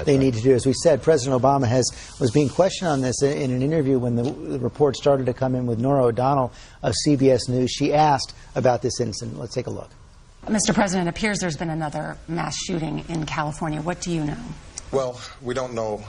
they need to do. As we said, President Obama was being questioned on this in an interview when the report started to come in with Norah O'Donnell of CBS News. She asked about this incident. Let's take a look. Mr. President, it appears there's been another mass shooting in California. What do you know? Well, we don't know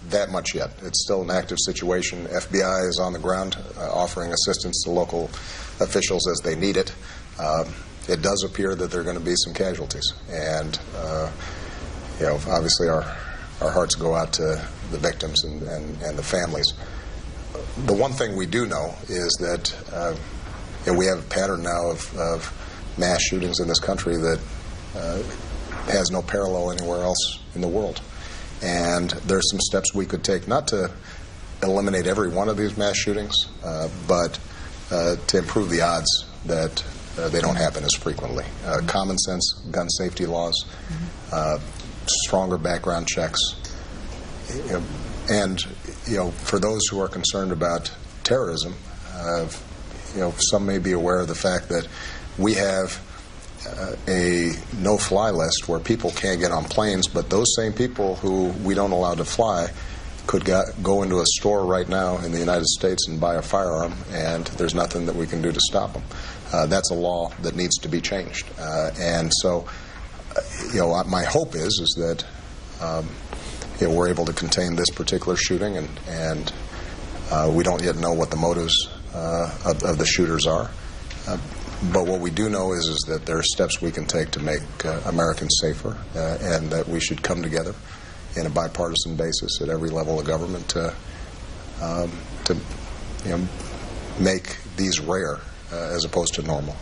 that much yet. It's still an active situation. FBI is on the ground offering assistance to local officials as they need it. It does appear that there are going to be some casualties, and obviously our hearts go out to the victims and the families. The one thing we do know is that we have a pattern now of mass shootings in this country that has no parallel anywhere else in the world. And there's some steps we could take, not to eliminate every one of these mass shootings, but to improve the odds that they don't happen as frequently. Common sense gun safety laws, stronger background checks, and for those who are concerned about terrorism, some may be aware of the fact that we have a no-fly list where people can't get on planes, but those same people who we don't allow to fly could go into a store right now in the United States and buy a firearm, and there's nothing that we can do to stop them. That's a law that needs to be changed. And so, my hope is that we're able to contain this particular shooting, and we don't yet know what the motives of the shooters are. But what we do know is that there are steps we can take to make Americans safer, and that we should come together in a bipartisan basis at every level of government to make these rare as opposed to normal.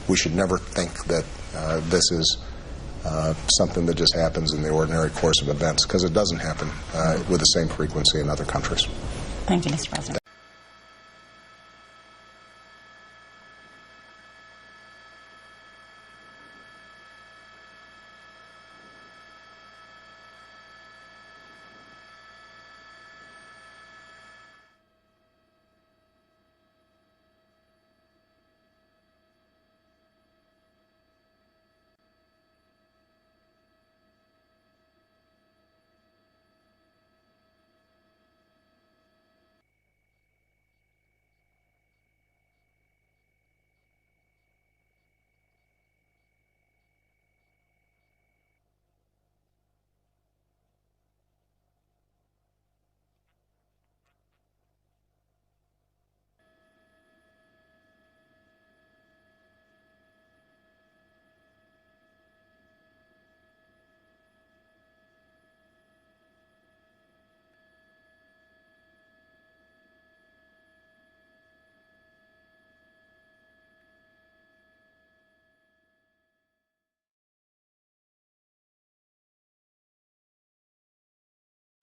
We should never think that this is something that just happens in the ordinary course of events, because it doesn't happen with the same frequency in other countries. Thank you, Mr. President.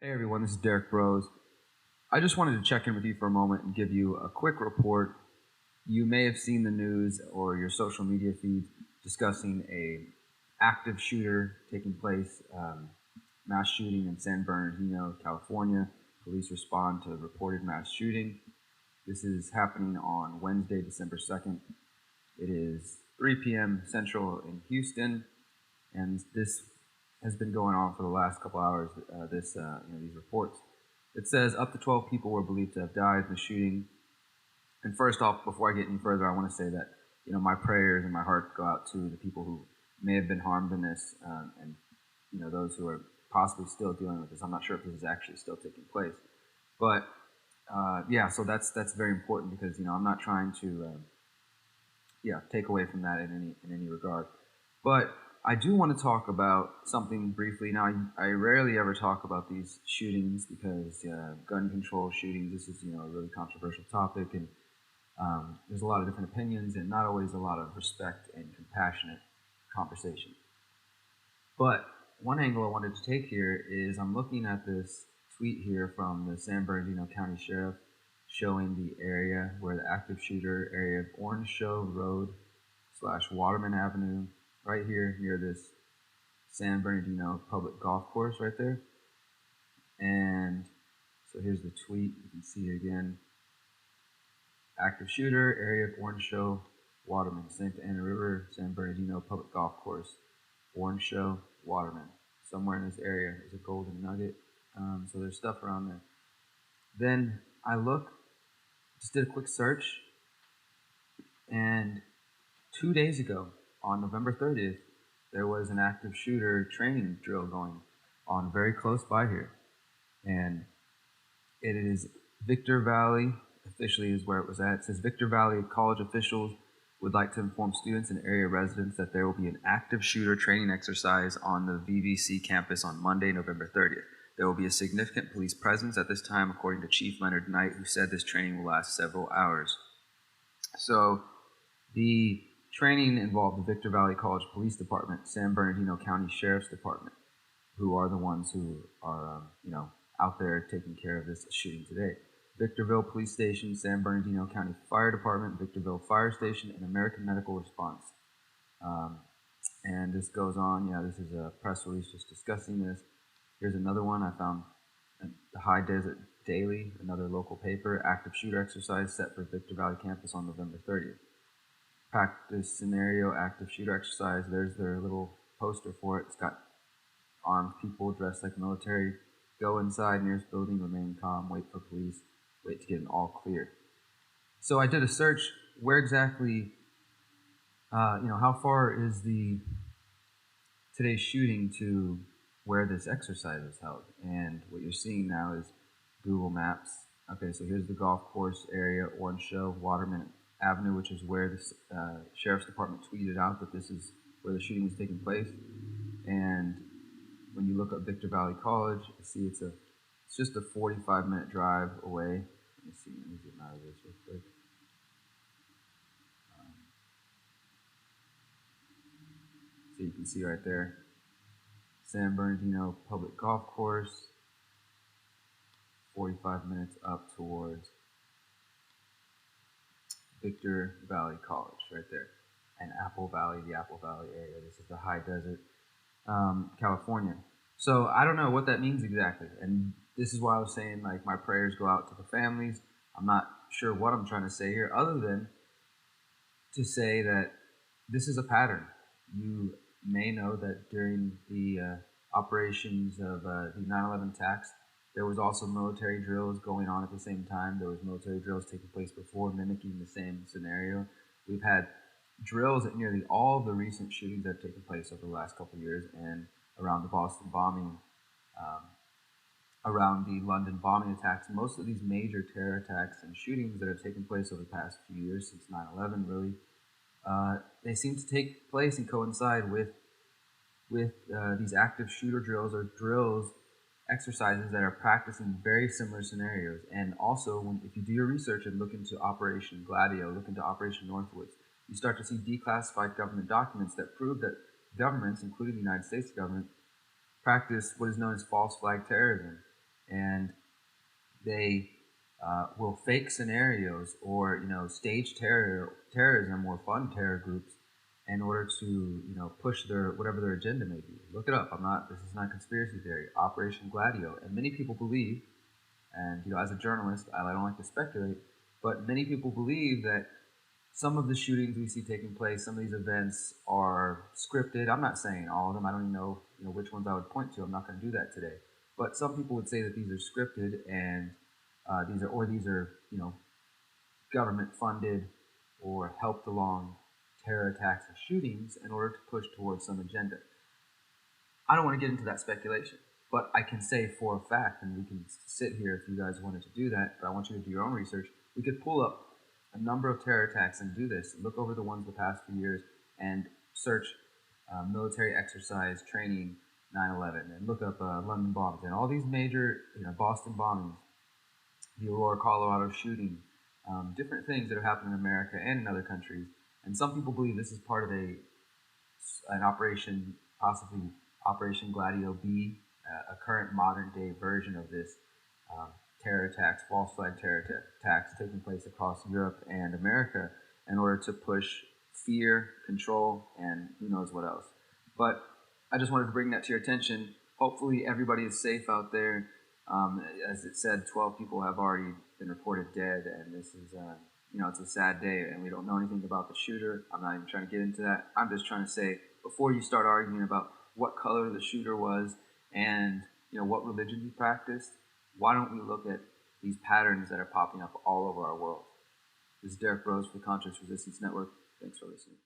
Hey everyone, this is Derek Bros. I just wanted to check in with you for a moment and give you a quick report. You may have seen the news or your social media feed discussing a active shooter taking place, mass shooting in San Bernardino, California. Police respond to a reported mass shooting. This is happening on Wednesday, December 2nd. It is 3 p.m. Central in Houston, and this has been going on for the last couple hours, these reports. It says up to 12 people were believed to have died in the shooting. And first off, before I get any further, I want to say that, my prayers and my heart go out to the people who may have been harmed in this, and, those who are possibly still dealing with this. I'm not sure if this is actually still taking place. But, so that's very important, because, I'm not trying to, take away from that in any regard. But I do want to talk about something briefly. Now, I rarely ever talk about these shootings because gun control shootings, this is a really controversial topic, and there's a lot of different opinions and not always a lot of respect and compassionate conversation. But one angle I wanted to take here is I'm looking at this tweet here from the San Bernardino County Sheriff showing the area where the active shooter area of Orange Show Road / Waterman Avenue, right here near this San Bernardino public golf course right there. And so here's the tweet. You can see it again. Active shooter, area of Orange Show, Waterman, Santa Ana River, San Bernardino public golf course, Orange Show, Waterman. somewhere in this area. There's a golden nugget. So there's stuff around there. Then I just did a quick search, and 2 days ago, on November 30th, there was an active shooter training drill going on very close by here. And it is Victor Valley, officially is where it was at. It says Victor Valley College officials would like to inform students and area residents that there will be an active shooter training exercise on the VVC campus on Monday, November 30th. There will be a significant police presence at this time, according to Chief Leonard Knight, who said this training will last several hours. So the training involved the Victor Valley College Police Department, San Bernardino County Sheriff's Department, who are the ones who are, out there taking care of this shooting today. Victorville Police Station, San Bernardino County Fire Department, Victorville Fire Station, and American Medical Response. And this goes on. Yeah, this is a press release just discussing this. Here's another one I found. The High Desert Daily, another local paper, active shooter exercise set for Victor Valley campus on November 30th. Practice scenario, active shooter exercise. There's their little poster for it. It's got armed people dressed like military. Go inside nearest building, remain calm, wait for police, wait to get an all clear. So I did a search. Where exactly, how far is today's shooting to where this exercise was held? And what you're seeing now is Google Maps. Okay, so here's the golf course area, Orange Show, Waterman Avenue, which is where the Sheriff's Department tweeted out that this is where the shooting was taking place. And when you look up Victor Valley College, you see it's just a 45-minute drive away. Let me see, let me get out of this real quick. So you can see right there, San Bernardino Public Golf Course, 45 minutes up towards Victor Valley College right there. And Apple Valley, the Apple Valley area. This is the high desert, California. So I don't know what that means exactly. And this is why I was saying, like, my prayers go out to the families. I'm not sure what I'm trying to say here, other than to say that this is a pattern. You may know that during the operations of the 9/11 attacks, there was also military drills going on at the same time. There was military drills taking place before, mimicking the same scenario. We've had drills at nearly all of the recent shootings that have taken place over the last couple of years, and around the Boston bombing, around the London bombing attacks. Most of these major terror attacks and shootings that have taken place over the past few years, since 9/11 really, they seem to take place and coincide with these active shooter drills, or drills, exercises that are practicing very similar scenarios. And also, if you do your research and look into Operation Gladio, look into Operation Northwoods, you start to see declassified government documents that prove that governments, including the United States government, practice what is known as false flag terrorism. And they will fake scenarios or stage terrorism or fund terror groups in order to push whatever their agenda may be. Look it up. This is not conspiracy theory. Operation Gladio. And many people believe, and as a journalist, I don't like to speculate, but many people believe that some of the shootings we see taking place, some of these events are scripted. I'm not saying all of them. I don't even know which ones I would point to. I'm not going to do that today. But some people would say that these are scripted, and these are government funded or helped along terror attacks and shootings in order to push towards some agenda. I don't want to get into that speculation, but I can say for a fact, and we can sit here if you guys wanted to do that, but I want you to do your own research. We could pull up a number of terror attacks and do this. Look over the ones the past few years and search military exercise training 9/11, and look up London bombs and all these major, Boston bombings, the Aurora, Colorado shooting, different things that have happened in America and in other countries. And some people believe this is part of an operation, possibly Operation Gladio B, a current modern day version of this terror attacks, false flag terror attacks taking place across Europe and America in order to push fear, control, and who knows what else. But I just wanted to bring that to your attention. Hopefully everybody is safe out there. As it said, 12 people have already been reported dead, and this is, it's a sad day, and we don't know anything about the shooter. I'm not even trying to get into that. I'm just trying to say, before you start arguing about what color the shooter was and what religion you practiced, why don't we look at these patterns that are popping up all over our world? This is Derek Rose for the Conscious Resistance Network. Thanks for listening.